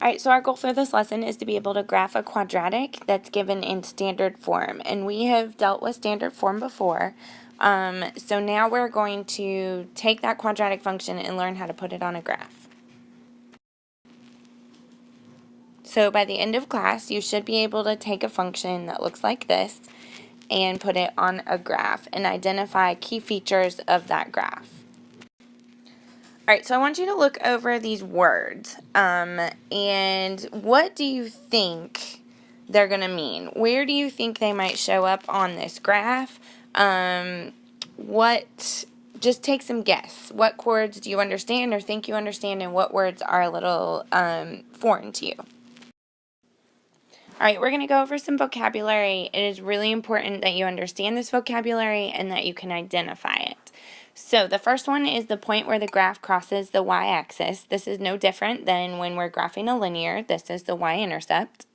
Alright, so our goal for this lesson is to be able to graph a quadratic that's given in standard form. And we have dealt with standard form before. So now we're going to take that quadratic function and learn how to put it on a graph. So by the end of class, you should be able to take a function that looks like this and put it on a graph and identify key features of that graph. Alright, so I want you to look over these words, and what do you think they're going to mean? Where do you think they might show up on this graph? Just take some guess. What words do you understand or think you understand, and what words are a little foreign to you? Alright, we're going to go over some vocabulary. It is really important that you understand this vocabulary and that you can identify it. So the first one is the point where the graph crosses the y-axis. This is no different than when we're graphing a linear. This is the y-intercept.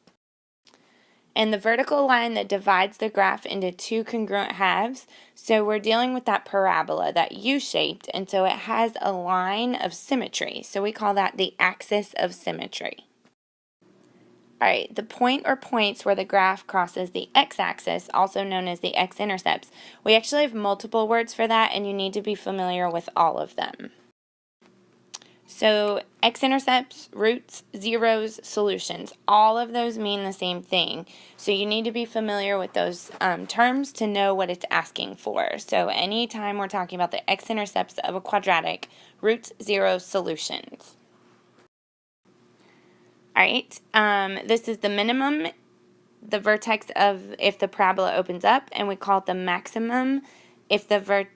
And the vertical line that divides the graph into two congruent halves. So we're dealing with that parabola, that U-shaped, and so it has a line of symmetry. So we call that the axis of symmetry. Alright, the point or points where the graph crosses the x-axis, also known as the x-intercepts. We actually have multiple words for that, and you need to be familiar with all of them. So, x-intercepts, roots, zeros, solutions, all of those mean the same thing. So you need to be familiar with those terms to know what it's asking for. So anytime we're talking about the x-intercepts of a quadratic, roots, zeros, solutions. Alright, this is the minimum, the vertex of if the parabola opens up, and we call it the maximum if the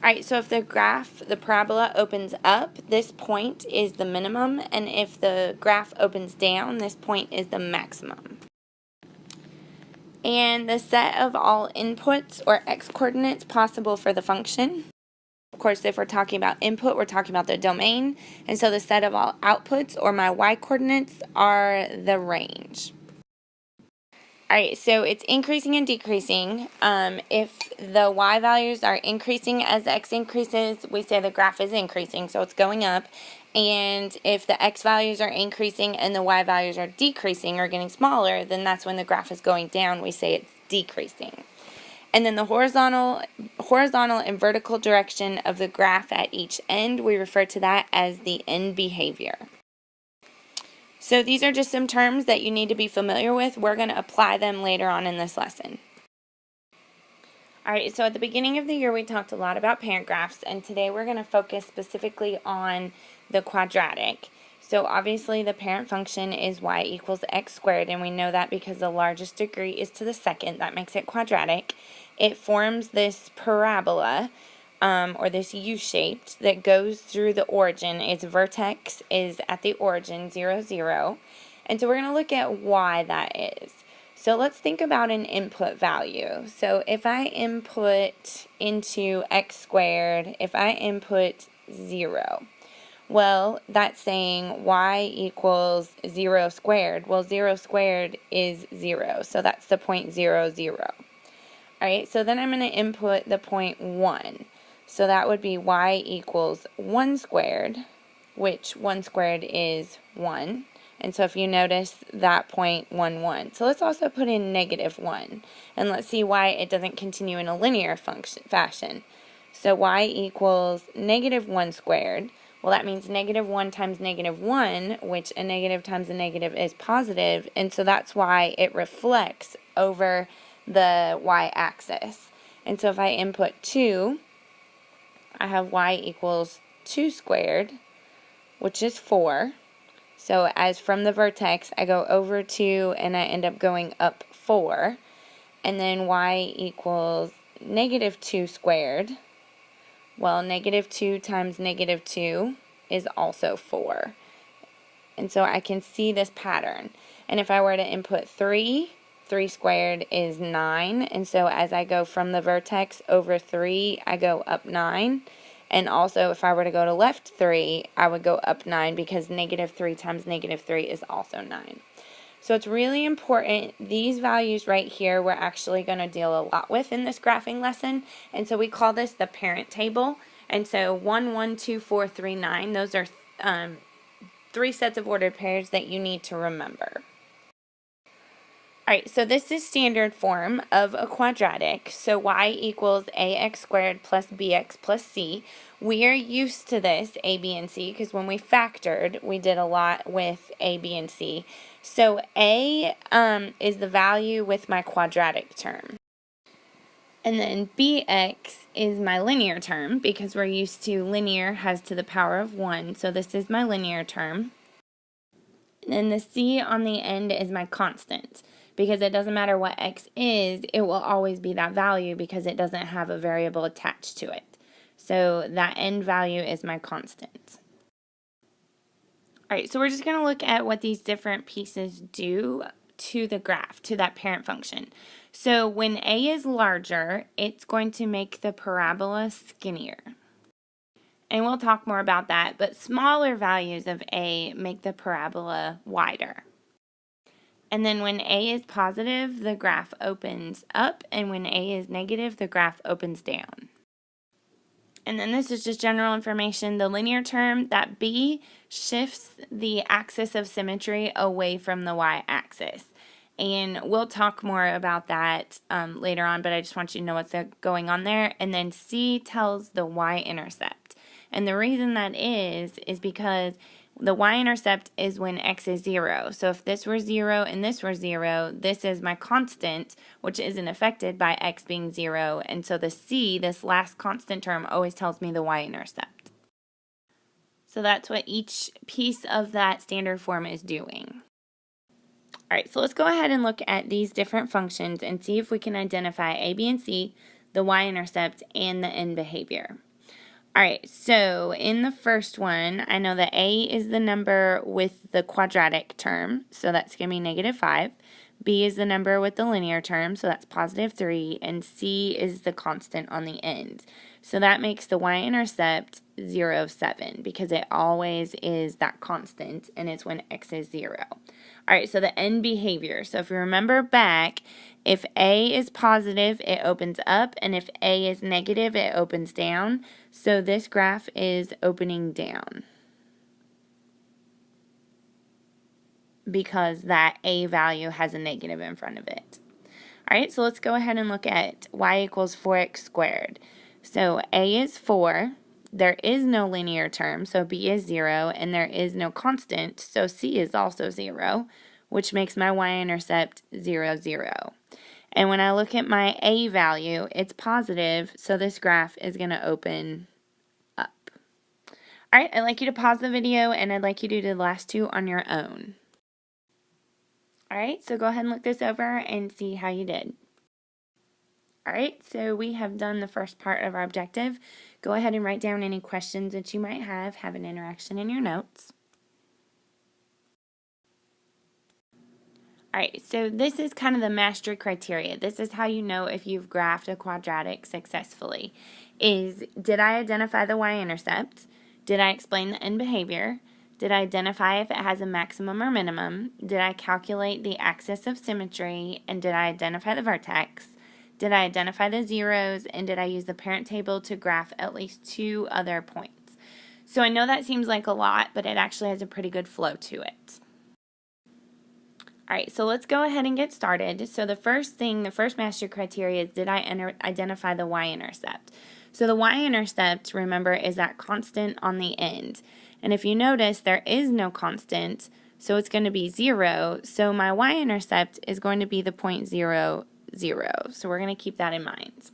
Alright, so if the parabola opens up, this point is the minimum, and if the graph opens down, this point is the maximum. And the set of all inputs or x-coordinates possible for the function. Of course, if we're talking about input, we're talking about the domain, and so the set of all outputs, or my y-coordinates, are the range. Alright, so it's increasing and decreasing. If the y values are increasing as x increases, we say the graph is increasing, so it's going up. And if the x values are increasing and the y values are decreasing or getting smaller, then that's when the graph is going down. We say it's decreasing. And then the horizontal and vertical direction of the graph at each end, we refer to that as the end behavior. So these are just some terms that you need to be familiar with. We're going to apply them later on in this lesson. Alright, so at the beginning of the year we talked a lot about parent graphs, and today we're going to focus specifically on the quadratic. So obviously the parent function is y equals x squared, and we know that because the largest degree is to the second. That makes it quadratic. It forms this parabola, or this U-shaped, that goes through the origin. Its vertex is at the origin, 0, 0. And so we're going to look at why that is. So let's think about an input value. So if I input into x squared, if I input 0, well, that's saying y equals 0 squared. Well, 0 squared is 0, so that's the point 0, 0. Alright, so then I'm going to input the point 1. So that would be y equals 1 squared, which 1 squared is 1. And so if you notice that point 1, 1. So let's also put in negative 1. And let's see why it doesn't continue in a linear fashion. So y equals negative 1 squared. Well, that means negative 1 times negative 1, which a negative times a negative is positive, and so that's why it reflects over the y-axis. And so if I input 2, I have y equals 2 squared, which is 4. So as from the vertex, I go over 2 and I end up going up 4. And then y equals negative 2 squared. Well, negative 2 times negative 2 is also 4. And so I can see this pattern. And if I were to input 3, 3 squared is 9. And so as I go from the vertex over 3, I go up 9. And also if I were to go to left 3, I would go up 9 because negative 3 times negative 3 is also 9. So it's really important. These values right here we're actually going to deal a lot with in this graphing lesson. And so we call this the parent table. And so 1, 1, 2, 4, 3, 9, those are 3 sets of ordered pairs that you need to remember. Alright, so this is standard form of a quadratic. So y equals ax squared plus bx plus c. We are used to this, a, b, and c, because when we factored, we did a lot with a, b, and c. So a is the value with my quadratic term. And then bx is my linear term, because we're used to linear has to the power of 1. So this is my linear term. And then the c on the end is my constant, because it doesn't matter what x is, it will always be that value because it doesn't have a variable attached to it. So that end value is my constant. Alright, so we're just going to look at what these different pieces do to the graph, to that parent function. So when a is larger, it's going to make the parabola skinnier. And we'll talk more about that, but smaller values of a make the parabola wider. And then when a is positive, the graph opens up, and when a is negative, the graph opens down. And then this is just general information. The linear term, that b, shifts the axis of symmetry away from the y-axis. And we'll talk more about that later on, but I just want you to know what's going on there. And then c tells the y-intercept. And the reason that is because the y-intercept is when x is 0. So if this were 0 and this were 0, this is my constant, which isn't affected by x being 0. And so the c, this last constant term, always tells me the y-intercept. So that's what each piece of that standard form is doing. Alright, so let's go ahead and look at these different functions and see if we can identify a, b, and c, the y-intercept, and the end behavior. Alright, so in the first one, I know that a is the number with the quadratic term, so that's going to be -5. B is the number with the linear term, so that's +3. And C is the constant on the end. So that makes the y-intercept 0, 7, because it always is that constant, and it's when x is 0. Alright, so the end behavior. So if you remember back, if A is positive, it opens up, and if A is negative, it opens down. So this graph is opening down, because that A value has a negative in front of it. Alright, so let's go ahead and look at y equals 4x squared. So A is 4, there is no linear term, so B is 0, and there is no constant, so C is also 0, which makes my y-intercept 0, 0. And when I look at my A value, it's positive, so this graph is going to open up. Alright, I'd like you to pause the video, and I'd like you to do the last two on your own. Alright, so go ahead and look this over and see how you did. Alright, so we have done the first part of our objective. Go ahead and write down any questions that you might have an interaction in your notes. Alright, so this is kind of the mastery criteria. This is how you know if you've graphed a quadratic successfully. Did I identify the y-intercept? Did I explain the end behavior? Did I identify if it has a maximum or minimum? Did I calculate the axis of symmetry? And did I identify the vertex? Did I identify the zeros? And did I use the parent table to graph at least 2 other points? So I know that seems like a lot, but it actually has a pretty good flow to it. Alright, so let's go ahead and get started. So the first mastery criteria is, did I identify the y-intercept? So the y-intercept, remember, is that constant on the end. And if you notice, there is no constant, so it's going to be 0. So my y-intercept is going to be the point 0, 0. So we're going to keep that in mind.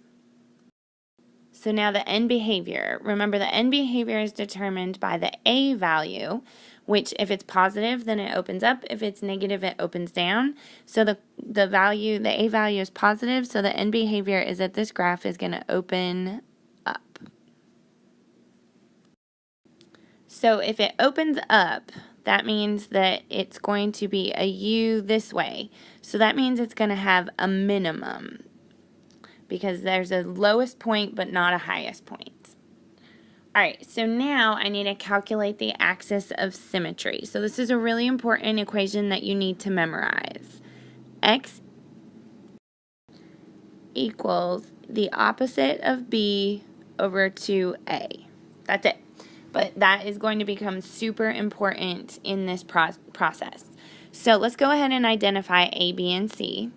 So now the end behavior. Remember, the end behavior is determined by the A value, which if it's positive, then it opens up. If it's negative, it opens down. So the A value is positive, so the end behavior is that this graph is going to open up. So if it opens up, that means that it's going to be a U this way. So that means it's going to have a minimum, because there's a lowest point but not a highest point. Alright, so now I need to calculate the axis of symmetry. So this is a really important equation that you need to memorize. X equals the opposite of B over 2A. That's it. but that is going to become super important in this process. So let's go ahead and identify A, B, and C.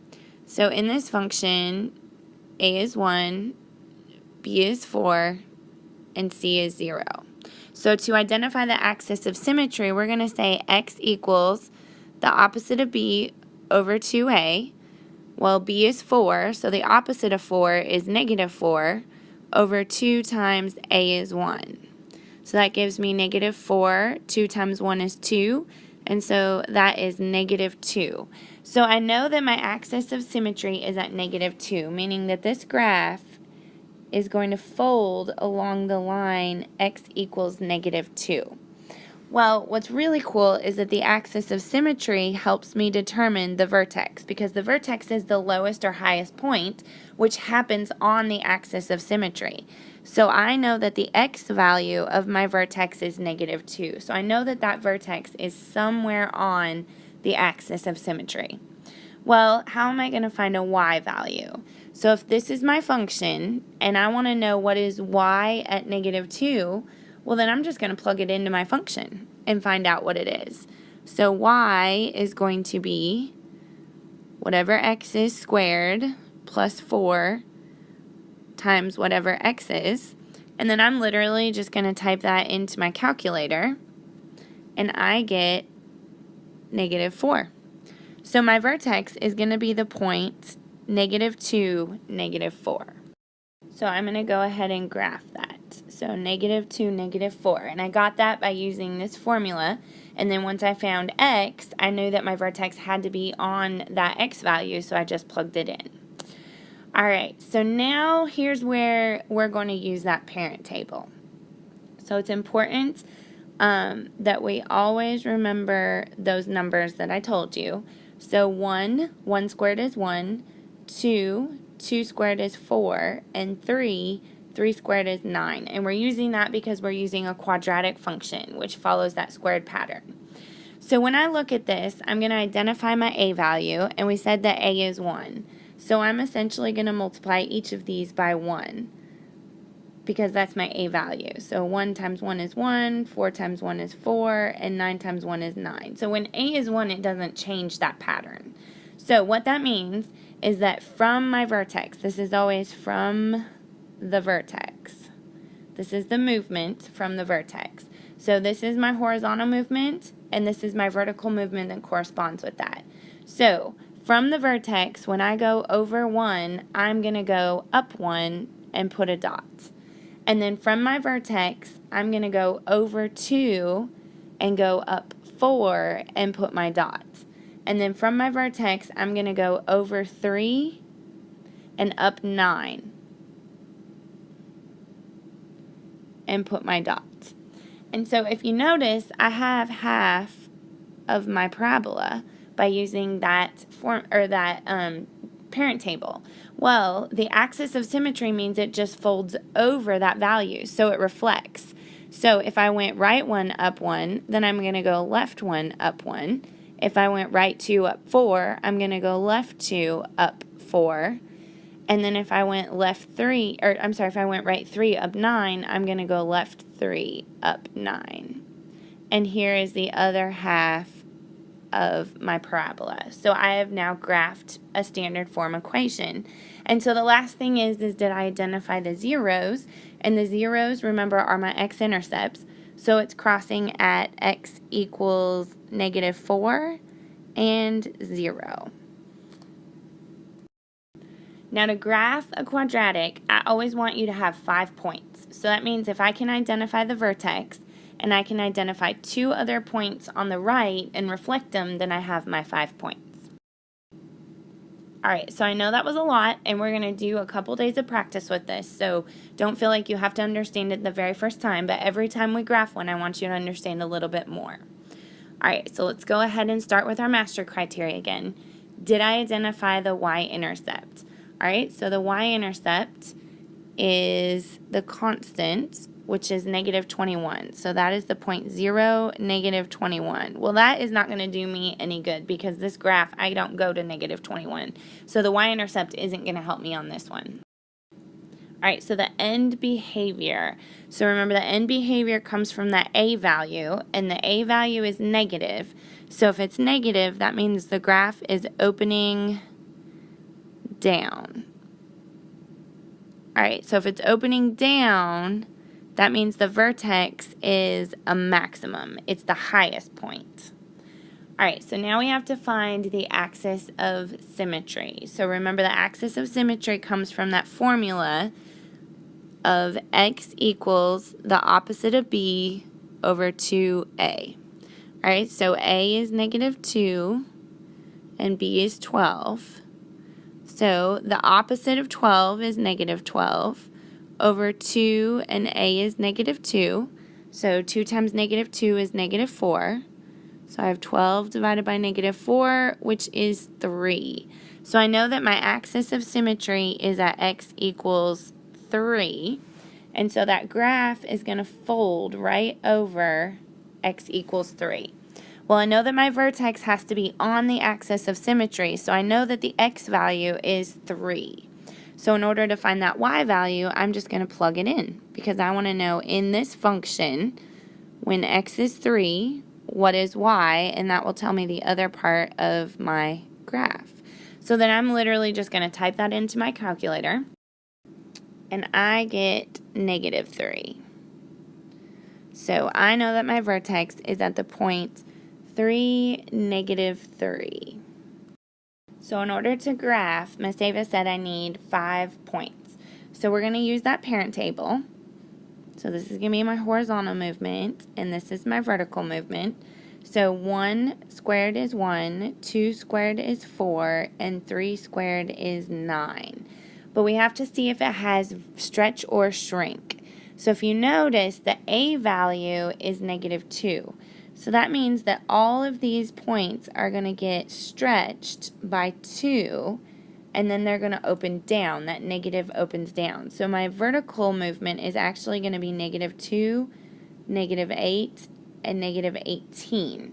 So in this function, A is 1, B is 4, and C is 0. So to identify the axis of symmetry, we're going to say x equals the opposite of b over 2a. Well, b is 4, so the opposite of 4 is negative 4 over 2 times a is 1. So that gives me negative 4. 2 times 1 is 2, and so that is negative 2. So I know that my axis of symmetry is at negative 2, meaning that this graph is going to fold along the line x equals negative 2. Well, what's really cool is that the axis of symmetry helps me determine the vertex, because the vertex is the lowest or highest point, which happens on the axis of symmetry. So I know that the x value of my vertex is negative 2. So I know that that vertex is somewhere on the axis of symmetry. Well, how am I going to find a y value? So if this is my function, and I want to know what is y at negative 2, well then I'm just going to plug it into my function and find out what it is. So y is going to be whatever x is squared plus 4 times whatever x is. And then I'm literally just going to type that into my calculator, and I get negative 4. So my vertex is going to be the point negative 2, negative 4. So I'm going to go ahead and graph that. So negative 2, negative 4. And I got that by using this formula. And then once I found x, I knew that my vertex had to be on that x value, so I just plugged it in. Alright, so now here's where we're going to use that parent table. So it's important that we always remember those numbers that I told you. So 1 squared is 1, 2 squared is 4, and 3 squared is 9. And we're using that because we're using a quadratic function, which follows that squared pattern. So when I look at this, I'm going to identify my a value, and we said that a is 1. So I'm essentially going to multiply each of these by 1, because that's my a value. So 1 times 1 is 1, 4 times 1 is 4, and 9 times 1 is 9. So when a is 1, it doesn't change that pattern. So what that means is that from my vertex, this is always from the vertex. This is the movement from the vertex. So this is my horizontal movement, and this is my vertical movement that corresponds with that. So from the vertex, when I go over 1, I'm going to go up 1 and put a dot. And then from my vertex, I'm going to go over 2 and go up 4 and put my dot. And then from my vertex, I'm going to go over 3 and up 9 and put my dot. And so if you notice, I have half of my parabola by using that parent table. Well, the axis of symmetry means it just folds over that value, so it reflects. So if I went right 1 up 1, then I'm going to go left 1 up 1. If I went right 2 up 4, I'm going to go left 2 up 4. And then if I went if I went right 3 up 9, I'm going to go left 3 up 9. And here is the other half of my parabola. So I have now graphed a standard form equation. And so the last thing is did I identify the zeros? And the zeros, remember, are my x-intercepts. So it's crossing at x equals negative 4 and 0. Now to graph a quadratic, I always want you to have 5 points. So that means if I can identify the vertex and I can identify 2 other points on the right and reflect them, then I have my 5 points. Alright, so I know that was a lot, and we're going to do a couple days of practice with this, so don't feel like you have to understand it the very first time, but every time we graph one, I want you to understand a little bit more. Alright, so let's go ahead and start with our master criteria again. Did I identify the y-intercept? Alright, so the y-intercept is the constant, which is negative 21. So that is the point 0, negative 21. Well, that is not going to do me any good because this graph, I don't go to negative 21. So the y-intercept isn't going to help me on this one. All right, so the end behavior. So remember, the end behavior comes from that A value, and the A value is negative. So if it's negative, that means the graph is opening down. All right, so if it's opening down, that means the vertex is a maximum. It's the highest point. All right, so now we have to find the axis of symmetry. So remember, the axis of symmetry comes from that formula of x equals the opposite of b over 2a. All right, so a is negative 2 and b is 12. So the opposite of 12 is negative 12 over 2, and a is negative 2. So 2 times negative 2 is negative 4. So I have 12 divided by negative 4, which is 3. So I know that my axis of symmetry is at x equals 3. And so that graph is going to fold right over x equals 3. Well, I know that my vertex has to be on the axis of symmetry, so I know that the x value is 3. So in order to find that y value, I'm just going to plug it in, because I want to know in this function, when x is 3, what is y, and that will tell me the other part of my graph. So then I'm literally just going to type that into my calculator, and I get negative 3. So I know that my vertex is at the point 3, negative 3. So in order to graph, Miss Ava said I need 5 points. So we're going to use that parent table. So this is going to be my horizontal movement, and this is my vertical movement. So 1 squared is 1, 2 squared is 4, and 3 squared is 9. But we have to see if it has stretch or shrink. So if you notice, the A value is negative 2. So that means that all of these points are going to get stretched by 2, and then they're going to open down. That negative opens down. So my vertical movement is actually going to be negative 2, negative 8, and negative 18.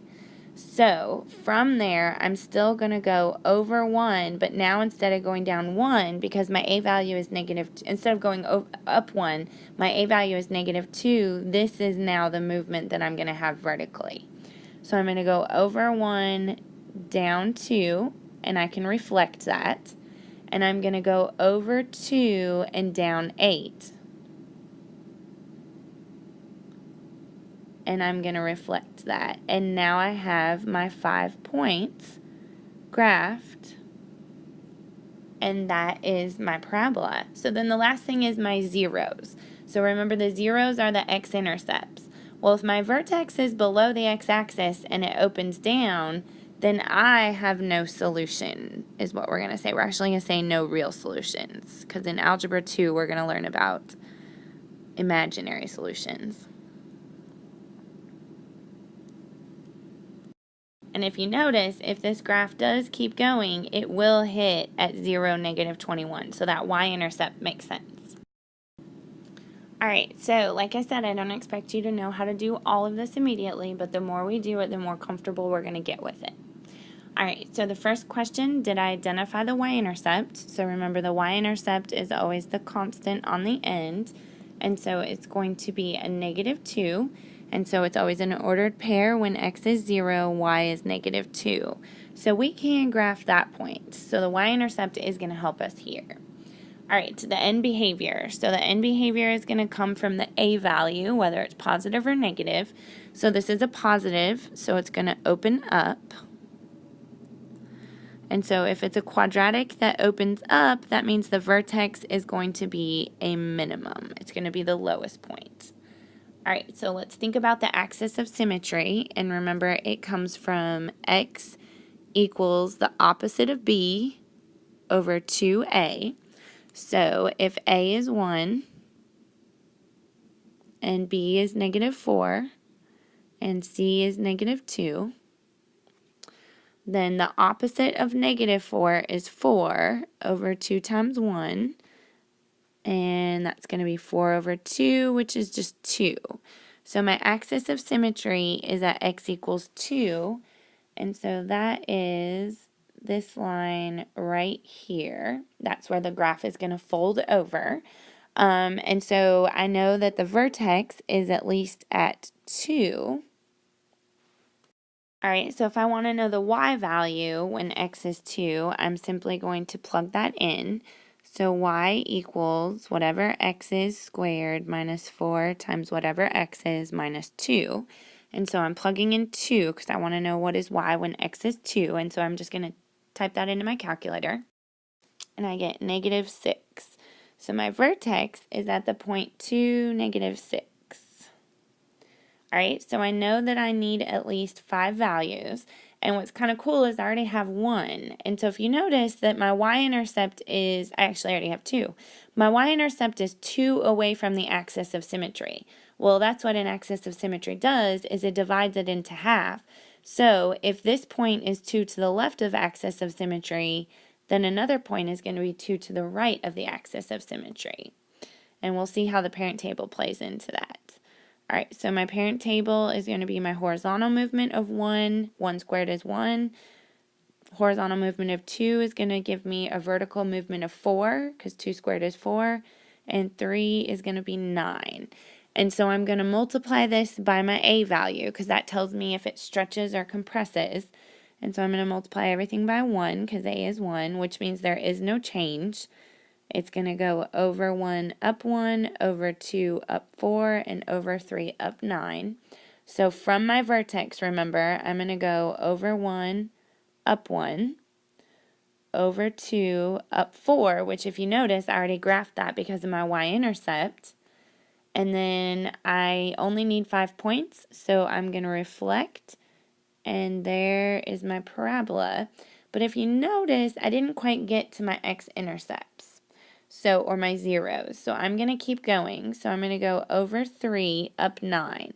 So from there, I'm still going to go over 1, but now instead of going down 1, because my A value is negative, instead of going up 1, my A value is negative 2, this is now the movement that I'm going to have vertically. So I'm going to go over 1, down 2, and I can reflect that. And I'm going to go over 2 and down 8. And I'm going to reflect that. And now I have my 5 points graphed, and that is my parabola. So then the last thing is my zeros. So remember, the zeros are the x-intercepts. Well, if my vertex is below the x-axis and it opens down, then I have no solution, is what we're going to say. We're actually going to say no real solutions, because in Algebra 2, we're going to learn about imaginary solutions. And if you notice, if this graph does keep going, it will hit at 0, negative 21. So that y-intercept makes sense. Alright, so like I said, I don't expect you to know how to do all of this immediately, but the more we do it, the more comfortable we're going to get with it. Alright, so the first question, did I identify the y-intercept? So remember, the y-intercept is always the constant on the end, and so it's going to be a negative 2. And so it's always an ordered pair. When x is 0, y is negative 2. So we can graph that point. So the y-intercept is going to help us here. All right, the end behavior. So the end behavior is going to come from the A value, whether it's positive or negative. So this is a positive, so it's going to open up. And so if it's a quadratic that opens up, that means the vertex is going to be a minimum. It's going to be the lowest point. All right, so let's think about the axis of symmetry, and remember, it comes from x equals the opposite of b over 2a. So if a is 1, and b is negative 4, and c is negative 2, then the opposite of negative 4 is 4 over 2 times 1, and that's going to be 4 over 2, which is just 2. So my axis of symmetry is at x equals 2, and so that is this line right here. That's where the graph is going to fold over. And so I know that the vertex is at least at 2. All right, so if I want to know the y value when x is 2, I'm simply going to plug that in. So y equals whatever x is squared minus 4 times whatever x is minus 2. And so I'm plugging in 2 because I want to know what is y when x is 2. And so I'm just going to type that into my calculator. And I get negative 6. So my vertex is at the point 2, negative 6. Alright, so I know that I need at least 5 values, and what's kind of cool is I already have 1, and so if you notice that my y-intercept is, I actually already have 2. My y-intercept is 2 away from the axis of symmetry. Well, that's what an axis of symmetry does, is it divides it into half. So if this point is 2 to the left of axis of symmetry, then another point is going to be 2 to the right of the axis of symmetry. And we'll see how the parent table plays into that. All right, so my parent table is going to be my horizontal movement of 1. 1 squared is 1. Horizontal movement of 2 is going to give me a vertical movement of 4, because 2 squared is 4. And 3 is going to be 9. And so I'm going to multiply this by my a value, because that tells me if it stretches or compresses. And so I'm going to multiply everything by 1, because a is 1, which means there is no change. It's going to go over 1, up 1, over 2, up 4, and over 3, up 9. So from my vertex, remember, I'm going to go over 1, up 1, over 2, up 4, which if you notice, I already graphed that because of my y-intercept. And then I only need 5 points, so I'm going to reflect, and there is my parabola. But if you notice, I didn't quite get to my x-intercepts. So, or my zeros. So I'm going to keep going. So I'm going to go over 3, up 9.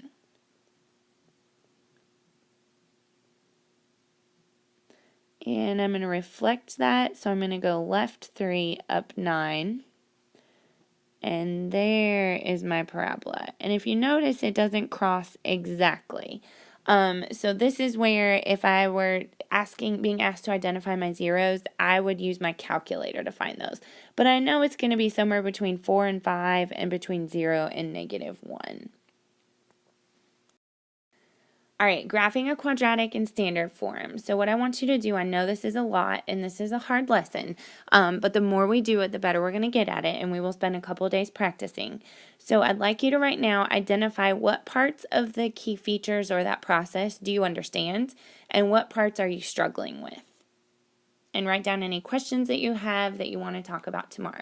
And I'm going to reflect that. So I'm going to go left 3, up 9. And there is my parabola. And if you notice, it doesn't cross exactly. So this is where if I were being asked to identify my zeros, I would use my calculator to find those. But I know it's going to be somewhere between 4 and 5 and between 0 and negative 1. All right, graphing a quadratic in standard form. So what I want you to do, I know this is a lot and this is a hard lesson, but the more we do it, the better we're going to get at it, and we will spend a couple of days practicing. So I'd like you to right now identify what parts of the key features or that process do you understand, and what parts are you struggling with. And write down any questions that you have that you want to talk about tomorrow.